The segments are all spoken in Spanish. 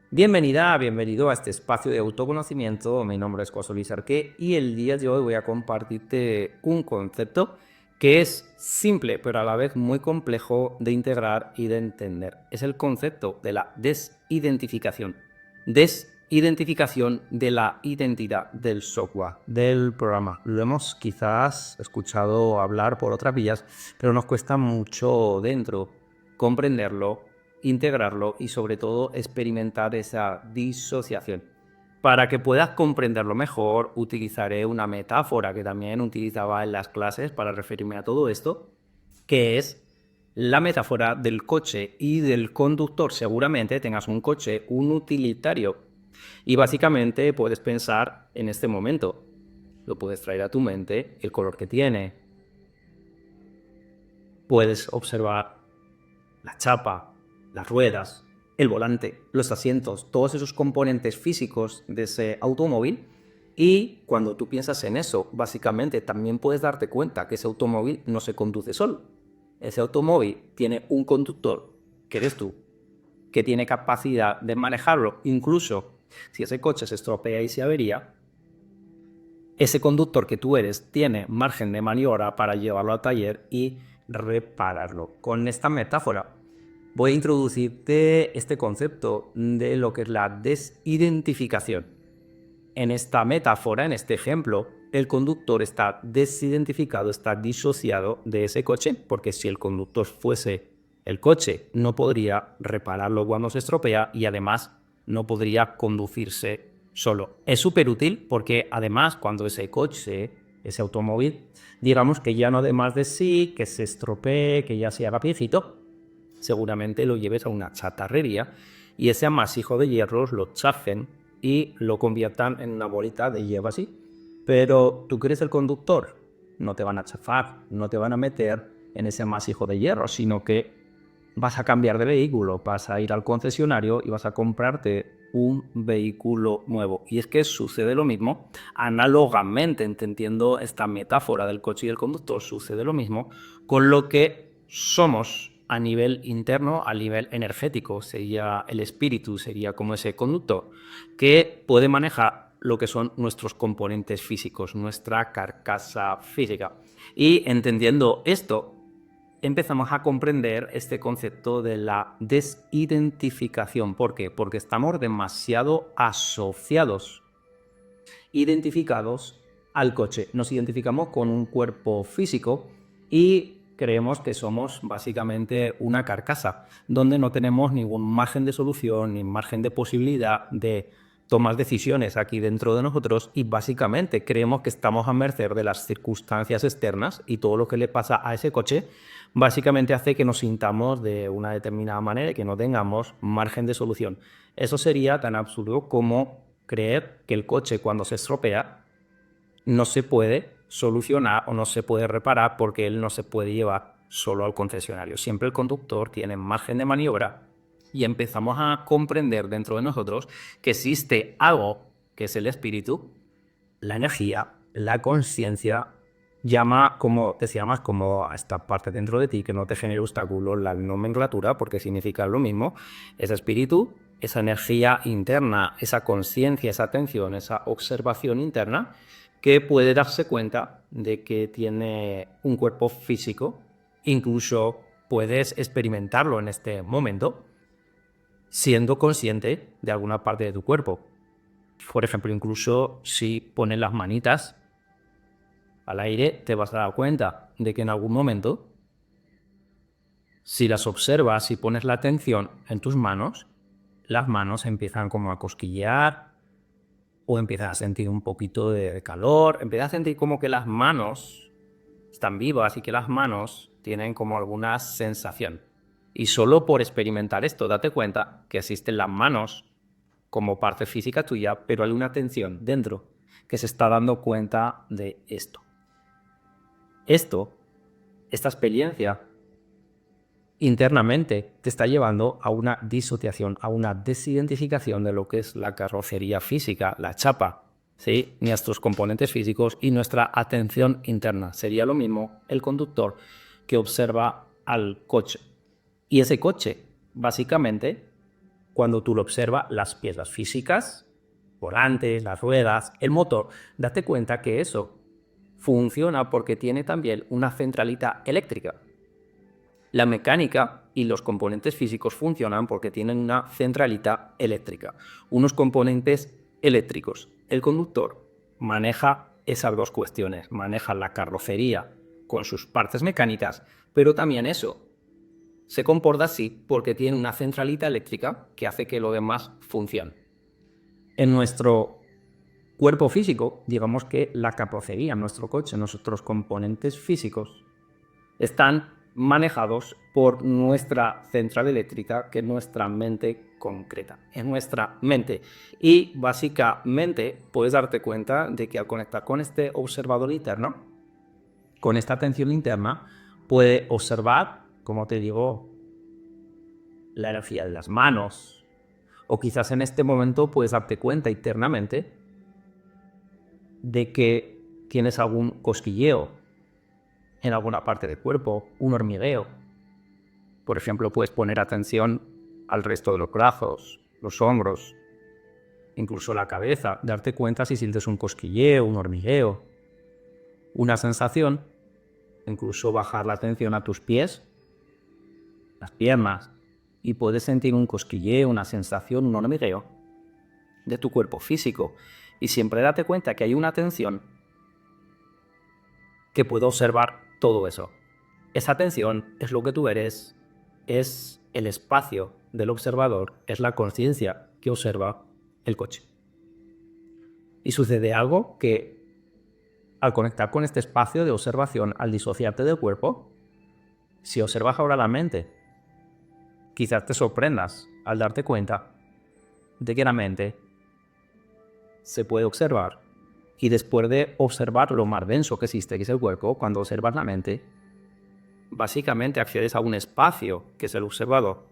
Bienvenido a este espacio de autoconocimiento. Mi nombre es José Luis Arqué y el día de hoy voy a compartirte un concepto que es simple, pero a la vez muy complejo de integrar y de entender. Es el concepto de la desidentificación. Desidentificación de la identidad del software, del programa. Lo hemos quizás escuchado hablar por otras vías, pero nos cuesta mucho dentro comprenderlo, integrarlo y sobre todo experimentar esa disociación. Para que puedas comprenderlo mejor, utilizaré una metáfora que también utilizaba en las clases para referirme a todo esto, que es la metáfora del coche y del conductor. Seguramente tengas un coche, un utilitario, y básicamente puedes pensar en este momento. Lo puedes traer a tu mente, el color que tiene. Puedes observar la chapa, las ruedas, el volante, los asientos, todos esos componentes físicos de ese automóvil. Y cuando tú piensas en eso, básicamente también puedes darte cuenta que ese automóvil no se conduce solo. Ese automóvil tiene un conductor, que eres tú, que tiene capacidad de manejarlo. Incluso si ese coche se estropea y se avería, ese conductor que tú eres tiene margen de maniobra para llevarlo al taller y repararlo. Con esta metáfora voy a introducirte este concepto de lo que es la desidentificación. En esta metáfora, en este ejemplo, el conductor está desidentificado, está disociado de ese coche, porque si el conductor fuese el coche, no podría repararlo cuando se estropea y además no podría conducirse solo. Es súper útil porque además cuando ese coche, ese automóvil, digamos que ya no dé más de sí, que se estropee, que ya se haga viejito, seguramente lo lleves a una chatarrería y ese amasijo de hierros lo chafen y lo conviertan en una bolita de hierro así. Pero tú que eres el conductor, no te van a chafar, no te van a meter en ese amasijo de hierro, sino que vas a cambiar de vehículo, vas a ir al concesionario y vas a comprarte un vehículo nuevo. Y es que sucede lo mismo, análogamente, entendiendo esta metáfora del coche y el conductor, sucede lo mismo con lo que somos a nivel interno, a nivel energético. Sería el espíritu, sería como ese conductor que puede manejar lo que son nuestros componentes físicos, nuestra carcasa física. Y entendiendo esto, empezamos a comprender este concepto de la desidentificación. ¿Por qué? Porque estamos demasiado asociados, identificados al coche. Nos identificamos con un cuerpo físico y creemos que somos básicamente una carcasa, donde no tenemos ningún margen de solución ni margen de posibilidad de tomar decisiones aquí dentro de nosotros y básicamente creemos que estamos a merced de las circunstancias externas y todo lo que le pasa a ese coche básicamente hace que nos sintamos de una determinada manera y que no tengamos margen de solución. Eso sería tan absurdo como creer que el coche cuando se estropea no se puede solucionar o no se puede reparar porque él no se puede llevar solo al concesionario. Siempre el conductor tiene margen de maniobra y empezamos a comprender dentro de nosotros que existe algo que es el espíritu, la energía, la conciencia, llama, como decíamos, como a esta parte dentro de ti que no te genere obstáculos, la nomenclatura, porque significa lo mismo, ese espíritu, esa energía interna, esa conciencia, esa atención, esa observación interna, que puede darse cuenta de que tiene un cuerpo físico, incluso puedes experimentarlo en este momento, siendo consciente de alguna parte de tu cuerpo. Por ejemplo, incluso si pones las manitas al aire, te vas a dar cuenta de que en algún momento, si las observas y pones la atención en tus manos, las manos empiezan como a cosquillear o empiezas a sentir un poquito de calor, empiezas a sentir como que las manos están vivas y que las manos tienen como alguna sensación. Y solo por experimentar esto, date cuenta que existen las manos como parte física tuya, pero hay una tensión dentro que se está dando cuenta de esto. Esta experiencia internamente te está llevando a una disociación, a una desidentificación de lo que es la carrocería física, la chapa, ¿sí? Nuestros componentes físicos y nuestra atención interna. Sería lo mismo el conductor que observa al coche. Y ese coche, básicamente, cuando tú lo observas las piezas físicas, volantes, las ruedas, el motor, date cuenta que eso funciona porque tiene también una centralita eléctrica. La mecánica y los componentes físicos funcionan porque tienen una centralita eléctrica, unos componentes eléctricos. El conductor maneja esas dos cuestiones, maneja la carrocería con sus partes mecánicas, pero también eso se comporta así porque tiene una centralita eléctrica que hace que lo demás funcione. En nuestro cuerpo físico, digamos que la carrocería, nuestro coche, nuestros componentes físicos están manejados por nuestra central eléctrica, que es nuestra mente concreta, es nuestra mente. Y básicamente puedes darte cuenta de que al conectar con este observador interno, con esta atención interna, puede observar, como te digo, la energía de las manos, o quizás en este momento puedes darte cuenta internamente de que tienes algún cosquilleo en alguna parte del cuerpo, un hormigueo. Por ejemplo, puedes poner atención al resto de los brazos, los hombros, incluso la cabeza, darte cuenta si sientes un cosquilleo, un hormigueo, una sensación, incluso bajar la atención a tus pies, las piernas, y puedes sentir un cosquilleo, una sensación, un hormigueo de tu cuerpo físico. Y siempre date cuenta que hay una atención que puede observar todo eso. Esa atención es lo que tú eres, es el espacio del observador, es la conciencia que observa el coche. Y sucede algo que al conectar con este espacio de observación, al disociarte del cuerpo, si observas ahora la mente, quizás te sorprendas al darte cuenta de que la mente se puede observar, y después de observar lo más denso que existe, que es el cuerpo, cuando observas la mente, básicamente accedes a un espacio, que es el observador,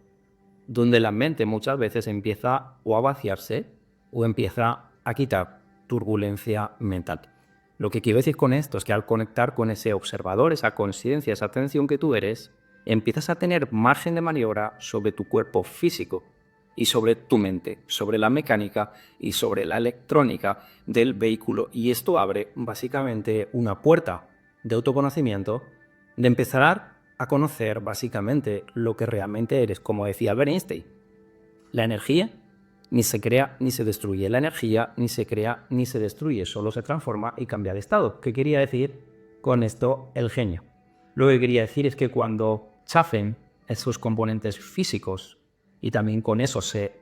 donde la mente muchas veces empieza o a vaciarse o empieza a quitar turbulencia mental. Lo que quiero decir con esto es que al conectar con ese observador, esa conciencia, esa atención que tú eres, empiezas a tener margen de maniobra sobre tu cuerpo físico y sobre tu mente, sobre la mecánica y sobre la electrónica del vehículo. Y esto abre básicamente una puerta de autoconocimiento, de empezar a conocer básicamente lo que realmente eres. Como decía Albert Einstein, la energía ni se crea ni se destruye. La energía ni se crea ni se destruye, solo se transforma y cambia de estado. ¿Qué quería decir con esto el genio? Lo que quería decir es que cuando chafen esos componentes físicos, y también con eso se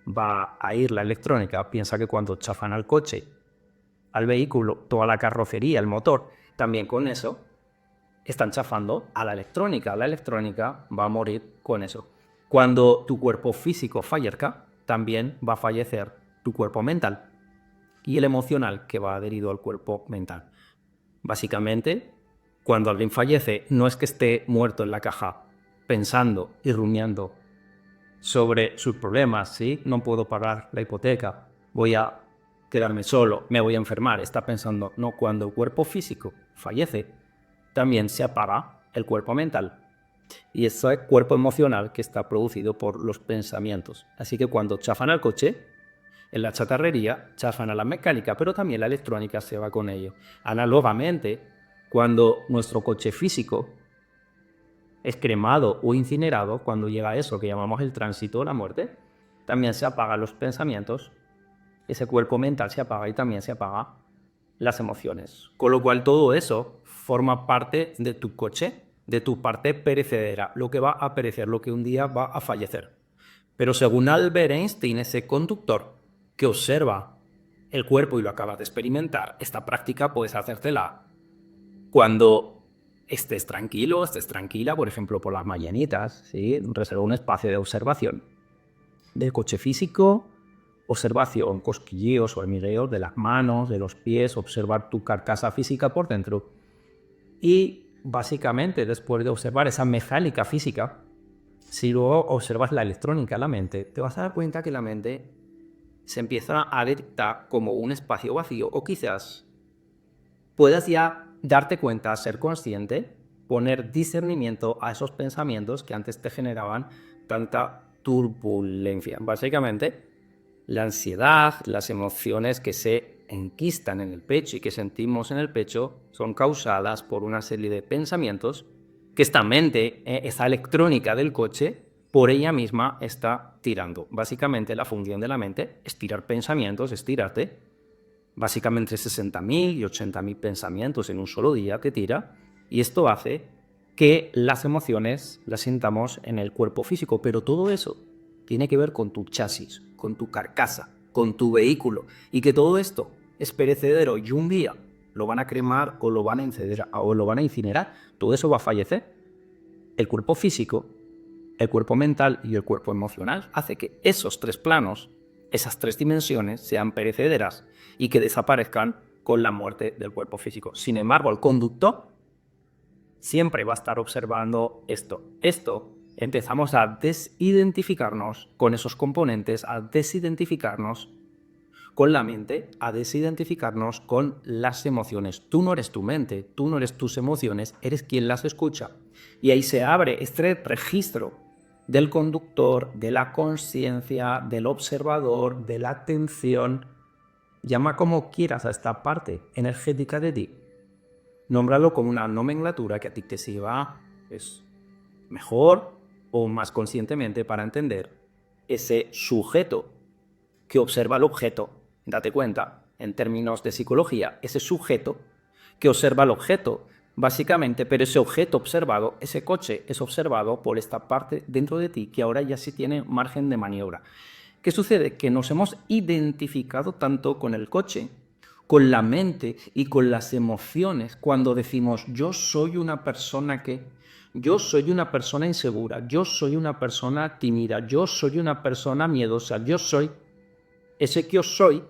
va a ir la electrónica, piensa que cuando chafan al coche, al vehículo, toda la carrocería, el motor, también con eso están chafando a la electrónica. La electrónica va a morir con eso. Cuando tu cuerpo físico fallezca, también va a fallecer tu cuerpo mental y el emocional que va adherido al cuerpo mental. Básicamente, cuando alguien fallece, no es que esté muerto en la caja pensando y rumiando sobre sus problemas, ¿sí? No puedo pagar la hipoteca, voy a quedarme solo, me voy a enfermar. Está pensando, no, cuando el cuerpo físico fallece, también se apaga el cuerpo mental. Y ese cuerpo emocional que está producido por los pensamientos. Así que cuando chafan al coche, en la chatarrería chafan a la mecánica, pero también la electrónica se va con ello. Análogamente, cuando nuestro coche físico es cremado o incinerado, cuando llega a eso que llamamos el tránsito, la muerte, también se apagan los pensamientos, ese cuerpo mental se apaga y también se apagan las emociones. Con lo cual todo eso forma parte de tu coche, de tu parte perecedera, lo que va a perecer, lo que un día va a fallecer. Pero según Albert Einstein, ese conductor que observa el cuerpo y lo acaba de experimentar, esta práctica puedes hacértela cuando estés tranquilo, estés tranquila, por ejemplo, por las mañanitas, ¿sí? Reserva un espacio de observación del coche físico, observación, cosquilleos, hormigueos de las manos, de los pies, observar tu carcasa física por dentro. Y básicamente, después de observar esa mecánica física, si luego observas la electrónica, la mente, te vas a dar cuenta que la mente se empieza a detectar como un espacio vacío, o quizás puedas ya darte cuenta, ser consciente, poner discernimiento a esos pensamientos que antes te generaban tanta turbulencia. Básicamente, la ansiedad, las emociones que se enquistan en el pecho y que sentimos en el pecho son causadas por una serie de pensamientos que esta mente, esta electrónica del coche, por ella misma está tirando. Básicamente la función de la mente es tirar pensamientos, es tirarte básicamente 60.000 y 80.000 pensamientos en un solo día que tira, y esto hace que las emociones las sintamos en el cuerpo físico, pero todo eso tiene que ver con tu chasis, con tu carcasa, con tu vehículo, y que todo esto es perecedero y un día lo van a cremar o lo van a incinerar, todo eso va a fallecer. El cuerpo físico, el cuerpo mental y el cuerpo emocional hace que esos tres planos, esas tres dimensiones, sean perecederas y que desaparezcan con la muerte del cuerpo físico. Sin embargo, el conductor siempre va a estar observando esto. Empezamos a desidentificarnos con esos componentes, a desidentificarnos con la mente, a desidentificarnos con las emociones. Tú no eres tu mente, tú no eres tus emociones, eres quien las escucha. Y ahí se abre este registro del conductor, de la conciencia, del observador, de la atención. Llama como quieras a esta parte energética de ti. Nómbralo como una nomenclatura que a ti te sirva mejor o más conscientemente para entender ese sujeto que observa el objeto. Date cuenta, en términos de psicología, ese sujeto que observa el objeto, básicamente, pero ese objeto observado, ese coche, es observado por esta parte dentro de ti que ahora ya sí tiene margen de maniobra. ¿Qué sucede? Que nos hemos identificado tanto con el coche, con la mente y con las emociones cuando decimos yo soy una persona yo soy una persona insegura, yo soy una persona tímida, yo soy una persona miedosa, yo soy. Ese que yo soy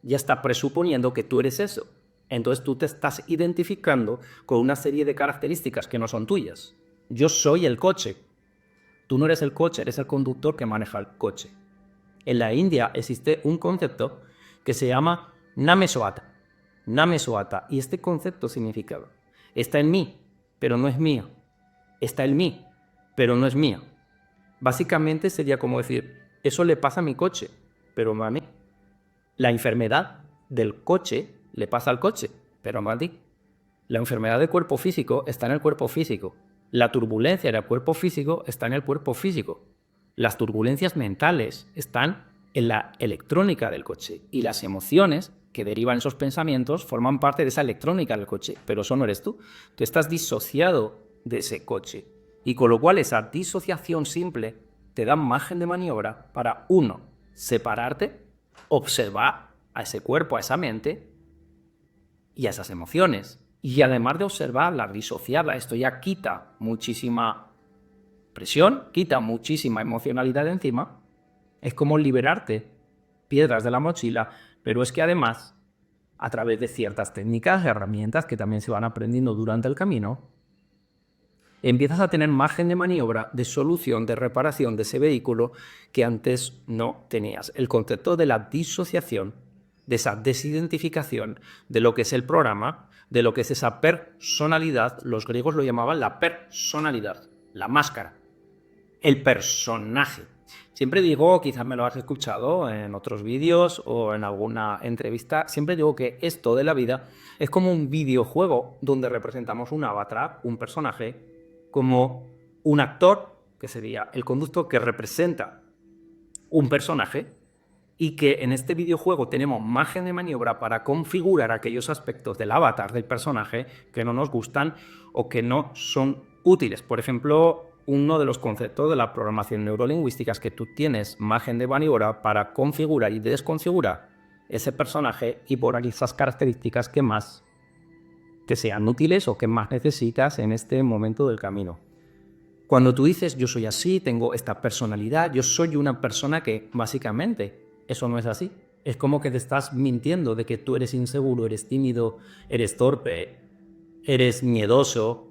ya está presuponiendo que tú eres eso. Entonces tú te estás identificando con una serie de características que no son tuyas. Yo soy el coche. Tú no eres el coche, eres el conductor que maneja el coche. En la India existe un concepto que se llama Namesoata. Namesoata. Y este concepto significa, está en mí, pero no es mía. Está en mí, pero no es mía. Básicamente sería como decir, eso le pasa a mi coche, pero no a mí. La enfermedad del coche le pasa al coche, pero no a ti. La enfermedad del cuerpo físico está en el cuerpo físico. La turbulencia del cuerpo físico está en el cuerpo físico. Las turbulencias mentales están en la electrónica del coche. Y las emociones que derivan esos pensamientos forman parte de esa electrónica del coche, pero eso no eres tú. Tú estás disociado de ese coche. Y con lo cual esa disociación simple te da margen de maniobra para, uno, separarte, observar a ese cuerpo, a esa mente y a esas emociones. Y además de observarla, disociarla, esto ya quita muchísima presión, quita muchísima emocionalidad de encima. Es como liberarte piedras de la mochila, pero es que además, a través de ciertas técnicas, herramientas que también se van aprendiendo durante el camino, empiezas a tener margen de maniobra, de solución, de reparación de ese vehículo que antes no tenías. El concepto de la disociación, de esa desidentificación de lo que es el programa, de lo que es esa personalidad, los griegos lo llamaban la personalidad, la máscara, el personaje. Siempre digo, quizás me lo has escuchado en otros vídeos o en alguna entrevista, siempre digo que esto de la vida es como un videojuego donde representamos un avatar, un personaje, como un actor, que sería el conductor que representa un personaje, y que en este videojuego tenemos margen de maniobra para configurar aquellos aspectos del avatar del personaje que no nos gustan o que no son útiles. Por ejemplo, uno de los conceptos de la programación neurolingüística es que tú tienes margen de maniobra para configurar y desconfigurar ese personaje y por esas características que más te sean útiles o que más necesitas en este momento del camino. Cuando tú dices yo soy así, tengo esta personalidad, yo soy una persona que básicamente eso no es así. Es como que te estás mintiendo de que tú eres inseguro, eres tímido, eres torpe, eres miedoso.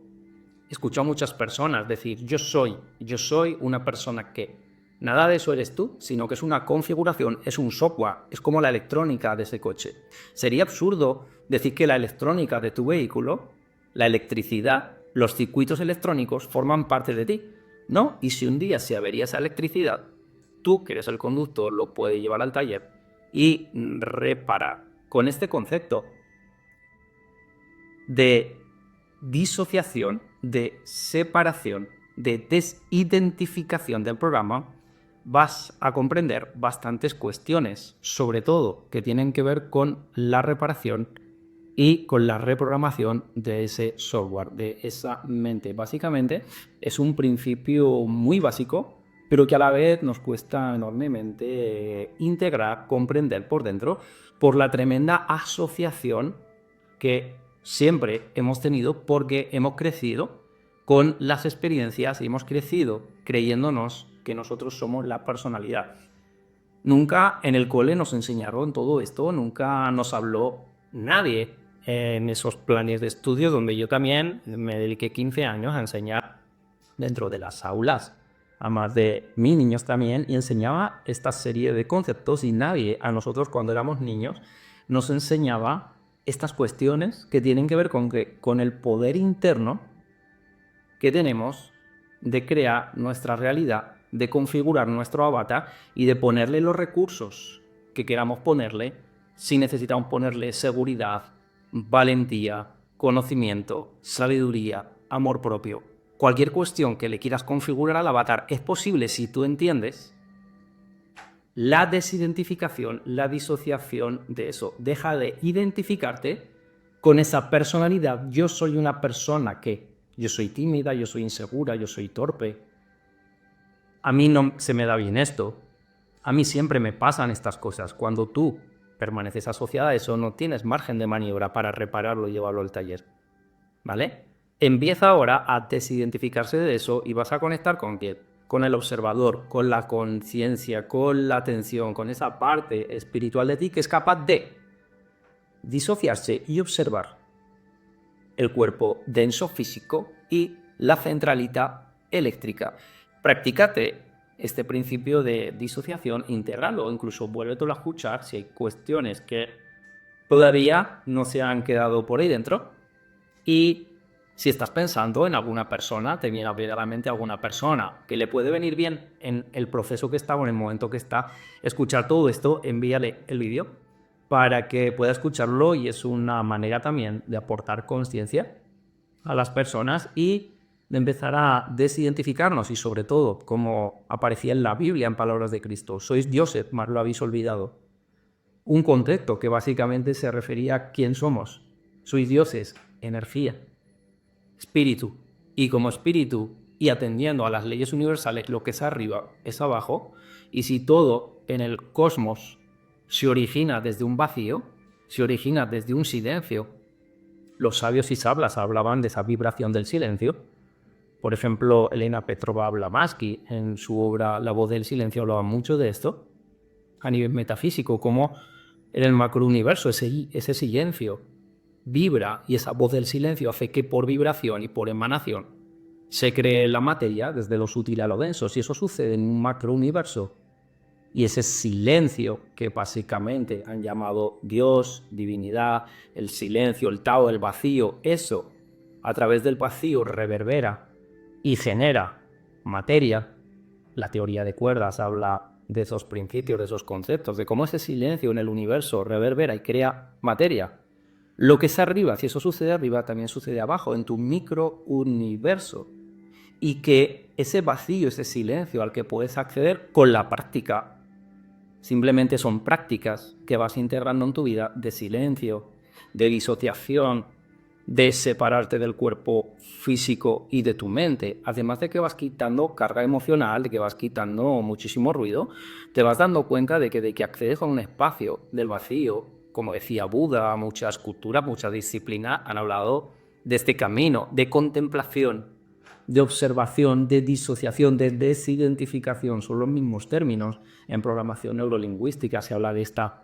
He escuchado a muchas personas decir yo soy una persona que. Nada de eso eres tú, sino que es una configuración, es un software, es como la electrónica de ese coche. Sería absurdo decir que la electrónica de tu vehículo, la electricidad, los circuitos electrónicos forman parte de ti, ¿no? Y si un día se avería esa electricidad, tú, que eres el conductor, lo puedes llevar al taller y reparar. Con este concepto de disociación, de separación, de desidentificación del programa, vas a comprender bastantes cuestiones, sobre todo que tienen que ver con la reparación y con la reprogramación de ese software, de esa mente. Básicamente es un principio muy básico, pero que a la vez nos cuesta enormemente integrar, comprender por dentro, por la tremenda asociación que siempre hemos tenido porque hemos crecido con las experiencias y hemos crecido creyéndonos que nosotros somos la personalidad. Nunca en el cole nos enseñaron todo esto, nunca nos habló nadie en esos planes de estudio donde yo también me dediqué 15 años a enseñar dentro de las aulas a más de 1000 niños también, y enseñaba esta serie de conceptos, y nadie a nosotros cuando éramos niños nos enseñaba estas cuestiones que tienen que ver con el poder interno que tenemos de crear nuestra realidad, de configurar nuestro avatar y de ponerle los recursos que queramos ponerle, si necesitamos ponerle seguridad, valentía, conocimiento, sabiduría, amor propio. Cualquier cuestión que le quieras configurar al avatar es posible si tú entiendes la desidentificación, la disociación de eso. Deja de identificarte con esa personalidad. Yo soy una persona que, yo soy tímida, yo soy insegura, yo soy torpe. A mí no se me da bien esto. A mí siempre me pasan estas cosas. Cuando tú permaneces asociada a eso, no tienes margen de maniobra para repararlo y llevarlo al taller. ¿Vale? Empieza ahora a desidentificarse de eso y vas a conectar con ¿qué? Con el observador, con la conciencia, con la atención, con esa parte espiritual de ti que es capaz de disociarse y observar el cuerpo denso físico y la centralita eléctrica. Practícate este principio de disociación, intégralo, incluso vuélvetelo a escuchar si hay cuestiones que todavía no se han quedado por ahí dentro. Y si estás pensando en alguna persona, te viene a la mente alguna persona que le puede venir bien en el proceso que está o en el momento que está, escuchar todo esto, envíale el vídeo para que pueda escucharlo, y es una manera también de aportar conciencia a las personas y de empezar a desidentificarnos, y sobre todo, como aparecía en la Biblia en palabras de Cristo, sois dioses, mas lo habéis olvidado. Un concepto que básicamente se refería a quién somos. Sois dioses, energía, espíritu, y como espíritu y atendiendo a las leyes universales, lo que es arriba es abajo, y si todo en el cosmos se origina desde un vacío, se origina desde un silencio, los sabios y sablas hablaban de esa vibración del silencio. Por ejemplo, Elena Petrova Blavatsky en su obra La voz del silencio hablaba mucho de esto a nivel metafísico, como en el macrouniverso ese silencio vibra, y esa voz del silencio hace que por vibración y por emanación se cree la materia desde lo sutil a lo denso. Si eso sucede en un macrouniverso, y ese silencio que básicamente han llamado Dios, divinidad, el silencio, el Tao, el vacío, eso a través del vacío reverbera y genera materia. La teoría de cuerdas habla de esos principios, de esos conceptos, de cómo ese silencio en el universo reverbera y crea materia. Lo que es arriba, si eso sucede arriba, también sucede abajo, en tu microuniverso. Y que ese vacío, ese silencio al que puedes acceder con la práctica, simplemente son prácticas que vas integrando en tu vida de silencio, de disociación, de separarte del cuerpo físico y de tu mente. Además de que vas quitando carga emocional, de que vas quitando muchísimo ruido, te vas dando cuenta de que accedes a un espacio del vacío. Como decía Buda, muchas culturas, muchas disciplinas han hablado de este camino de contemplación, de observación, de disociación, de desidentificación. Son los mismos términos. En programación neurolingüística se habla de esta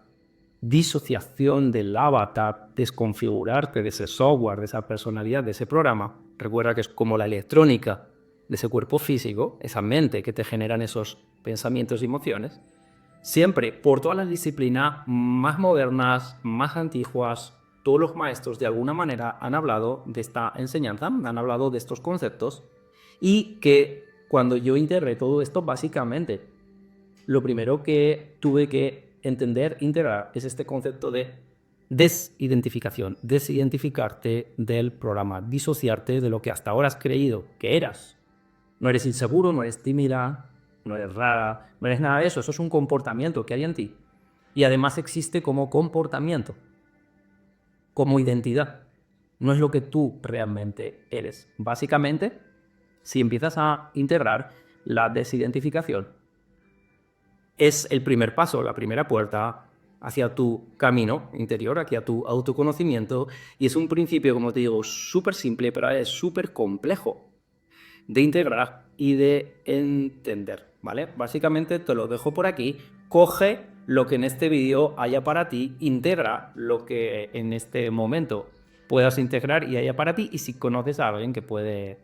disociación del avatar, desconfigurarte de ese software, de esa personalidad, de ese programa. Recuerda que es como la electrónica de ese cuerpo físico, esa mente que te generan esos pensamientos y emociones. Siempre, por todas las disciplinas más modernas, más antiguas, todos los maestros de alguna manera han hablado de esta enseñanza, han hablado de estos conceptos, y que cuando yo integré todo esto, básicamente lo primero que tuve que entender, integrar, es este concepto de desidentificación. Desidentificarte del programa, disociarte de lo que hasta ahora has creído que eras. No eres inseguro, no eres tímida, no eres rara, no eres nada de eso. Eso es un comportamiento que hay en ti. Y además existe como comportamiento, como identidad. No es lo que tú realmente eres. Básicamente, si empiezas a integrar la desidentificación, es el primer paso, la primera puerta hacia tu camino interior, hacia tu autoconocimiento. Y es un principio, como te digo, súper simple, pero es súper complejo de integrar y de entender, ¿vale? Básicamente te lo dejo por aquí. Coge lo que en este vídeo haya para ti, integra lo que en este momento puedas integrar y haya para ti, y si conoces a alguien que puede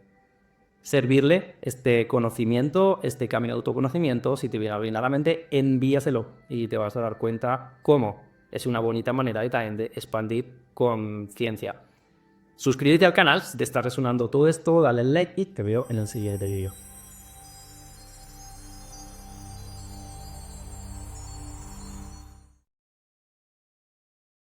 servirle este conocimiento, este camino de autoconocimiento, si te viene alguien a la mente, envíaselo y te vas a dar cuenta cómo es una bonita manera de también de expandir conciencia. Suscríbete al canal si te está resonando todo esto, dale like y te veo en el siguiente vídeo.